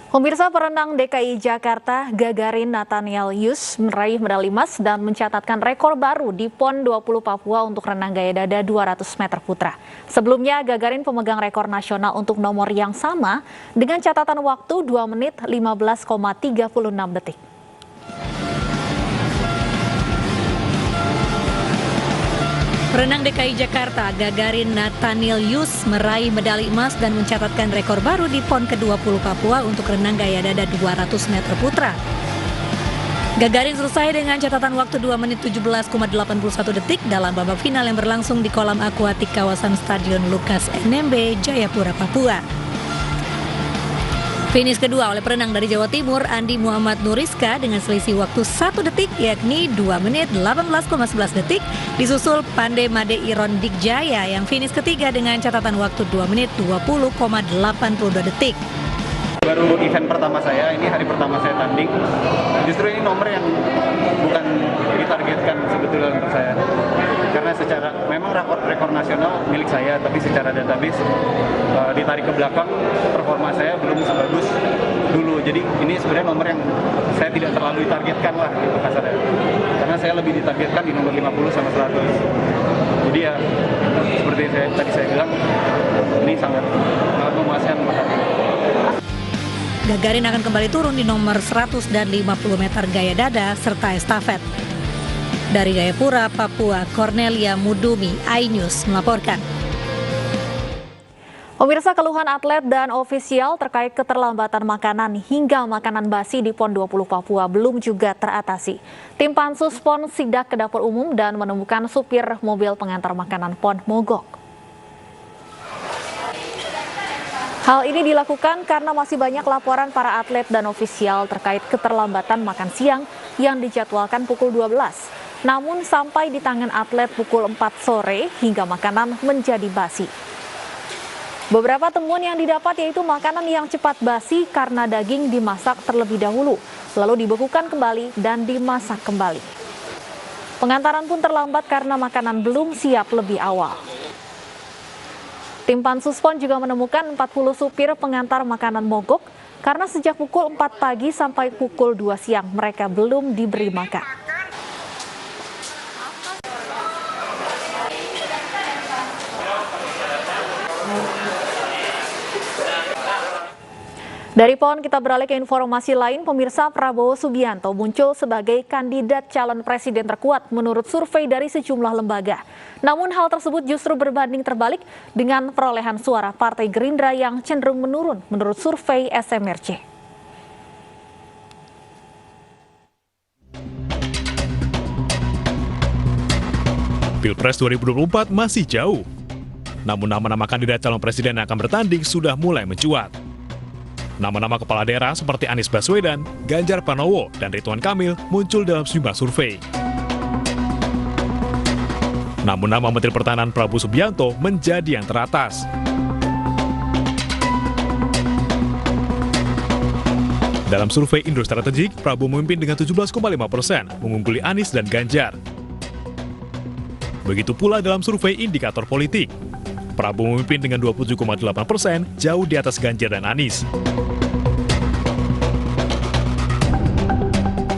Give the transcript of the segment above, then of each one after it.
Pemirsa, perenang DKI Jakarta Gagarin Nathaniel-Yus meraih medali emas dan mencatatkan rekor baru di PON 20 Papua untuk renang gaya dada 200 meter putra. Sebelumnya Gagarin pemegang rekor nasional untuk nomor yang sama dengan catatan waktu 2 menit 15,36 detik. Perenang DKI Jakarta Gagarin Nathaniel-Yus meraih medali emas dan mencatatkan rekor baru di PON ke-20 Papua untuk renang gaya dada 200 meter putra. Gagarin selesai dengan catatan waktu 2 menit 17,81 detik dalam babak final yang berlangsung di kolam akuatik kawasan Stadion Lukas NMB, Jayapura, Papua. Finish kedua oleh perenang dari Jawa Timur, Andi Muhammad Nuriska dengan selisih waktu 1 detik yakni 2 menit 18,11 detik, disusul Pande Made Iron Dikjaya yang finish ketiga dengan catatan waktu 2 menit 20,82 detik. Baru event pertama saya, ini hari pertama saya tanding. Justru ini nomor yang bukan ditargetkan sebetulnya untuk saya. Karena secara, memang rekor nasional milik saya, tapi secara database ditarik ke belakang, performa saya belum sebagus dulu. Jadi ini sebenarnya nomor yang saya tidak terlalu ditargetkan lah, gitu kasarnya. Karena saya lebih ditargetkan di nomor 50 sama 100. Jadi ya, seperti tadi saya bilang, ini sangat memuaskan buat saya. Gagarin akan kembali turun di nomor 100 dan 50 meter gaya dada serta estafet. Dari Jayapura, Papua, Cornelia Mudumi, iNews melaporkan. Pemirsa, keluhan atlet dan ofisial terkait keterlambatan makanan hingga makanan basi di PON 20 Papua belum juga teratasi. Tim Pansus PON sidak ke dapur umum dan menemukan supir mobil pengantar makanan PON mogok. Hal ini dilakukan karena masih banyak laporan para atlet dan ofisial terkait keterlambatan makan siang yang dijadwalkan pukul 12. Namun sampai di tangan atlet pukul 4 sore hingga makanan menjadi basi. Beberapa temuan yang didapat yaitu makanan yang cepat basi karena daging dimasak terlebih dahulu, lalu dibekukan kembali dan dimasak kembali. Pengantaran pun terlambat karena makanan belum siap lebih awal. Tim Pansus PON juga menemukan 40 supir pengantar makanan mogok karena sejak pukul 4 pagi sampai pukul 2 siang mereka belum diberi makan. Dari PON kita beralih ke informasi lain. Pemirsa, Prabowo Subianto muncul sebagai kandidat calon presiden terkuat menurut survei dari sejumlah lembaga. Namun hal tersebut justru berbanding terbalik dengan perolehan suara Partai Gerindra yang cenderung menurun menurut survei SMRC. Pilpres 2024 masih jauh. Namun nama-nama kandidat calon presiden yang akan bertanding sudah mulai mencuat. Nama-nama kepala daerah seperti Anies Baswedan, Ganjar Pranowo, dan Ridwan Kamil muncul dalam sejumlah survei. Namun nama Menteri Pertahanan Prabowo Subianto menjadi yang teratas. Dalam survei Indo Strategik, Prabowo memimpin dengan 17,5%, mengungguli Anies dan Ganjar. Begitu pula dalam survei Indikator Politik. Prabowo memimpin dengan 27,8%, jauh di atas Ganjar dan Anies.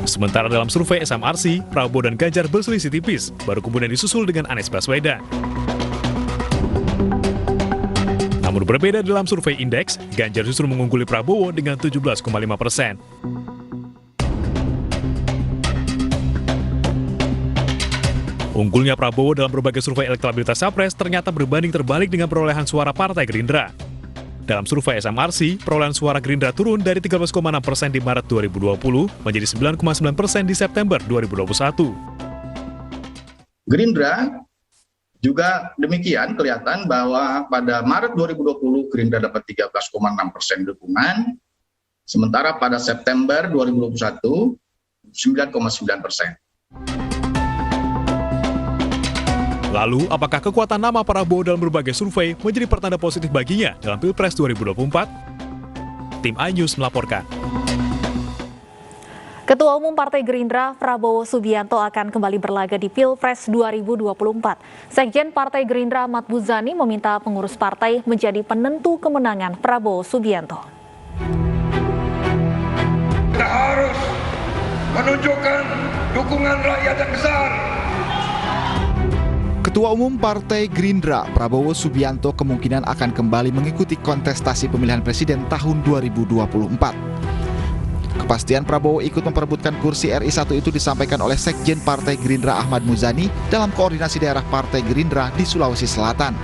Sementara dalam survei SMRC, Prabowo dan Ganjar berselisih tipis, baru kemudian disusul dengan Anies Baswedan. Namun berbeda dalam survei Indeks, Ganjar justru mengungguli Prabowo dengan 17,5%. Unggulnya Prabowo dalam berbagai survei elektabilitas Capres ternyata berbanding terbalik dengan perolehan suara Partai Gerindra. Dalam survei SMRC, perolehan suara Gerindra turun dari 13,6% di Maret 2020 menjadi 9,9% di September 2021. Gerindra juga demikian, kelihatan bahwa pada Maret 2020 Gerindra dapat 13,6% dukungan, sementara pada September 2021 9,9%. Lalu, apakah kekuatan nama Prabowo dalam berbagai survei menjadi pertanda positif baginya dalam Pilpres 2024? Tim iNews melaporkan. Ketua Umum Partai Gerindra Prabowo Subianto akan kembali berlaga di Pilpres 2024. Sekjen Partai Gerindra Ahmad Muzani meminta pengurus partai menjadi penentu kemenangan Prabowo Subianto. harus menunjukkan dukungan rakyat yang besar. Ketua Umum Partai Gerindra, Prabowo Subianto kemungkinan akan kembali mengikuti kontestasi pemilihan presiden tahun 2024. Kepastian Prabowo ikut memperebutkan kursi RI 1 itu disampaikan oleh Sekjen Partai Gerindra Ahmad Muzani dalam koordinasi daerah Partai Gerindra di Sulawesi Selatan.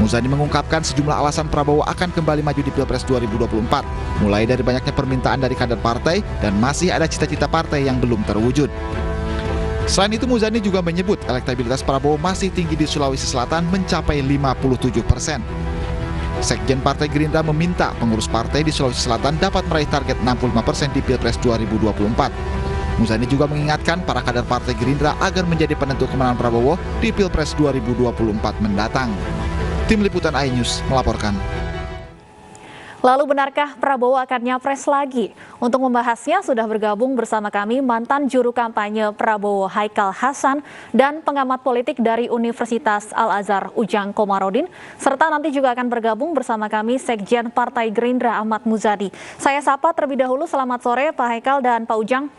Muzani mengungkapkan sejumlah alasan Prabowo akan kembali maju di Pilpres 2024, mulai dari banyaknya permintaan dari kader partai dan masih ada cita-cita partai yang belum terwujud. Selain itu, Muzani juga menyebut elektabilitas Prabowo masih tinggi di Sulawesi Selatan mencapai 57%. Sekjen Partai Gerindra meminta pengurus partai di Sulawesi Selatan dapat meraih target 65% di Pilpres 2024. Muzani juga mengingatkan para kader Partai Gerindra agar menjadi penentu kemenangan Prabowo di Pilpres 2024 mendatang. Tim Liputan iNews melaporkan. Lalu benarkah Prabowo akan nyapres lagi? Untuk membahasnya sudah bergabung bersama kami mantan juru kampanye Prabowo Haikal Hasan dan pengamat politik dari Universitas Al-Azhar Ujang Komarudin, serta nanti juga akan bergabung bersama kami Sekjen Partai Gerindra Ahmad Muzani. Saya sapa terlebih dahulu, selamat sore Pak Haikal dan Pak Ujang.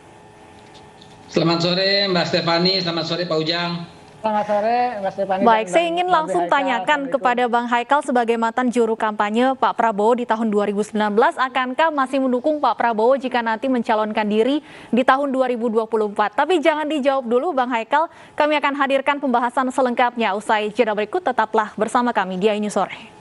Selamat sore Mbak Stefani, selamat sore Pak Ujang. Selamat sore, Mbak Stefani. Baik, saya ingin langsung tanyakan kepada Bang Haikal sebagai mantan juru kampanye Pak Prabowo di tahun 2019, akankah masih mendukung Pak Prabowo jika nanti mencalonkan diri di tahun 2024? Tapi jangan dijawab dulu Bang Haikal, kami akan hadirkan pembahasan selengkapnya usai jeda berikut, tetaplah bersama kami di iNews Sore.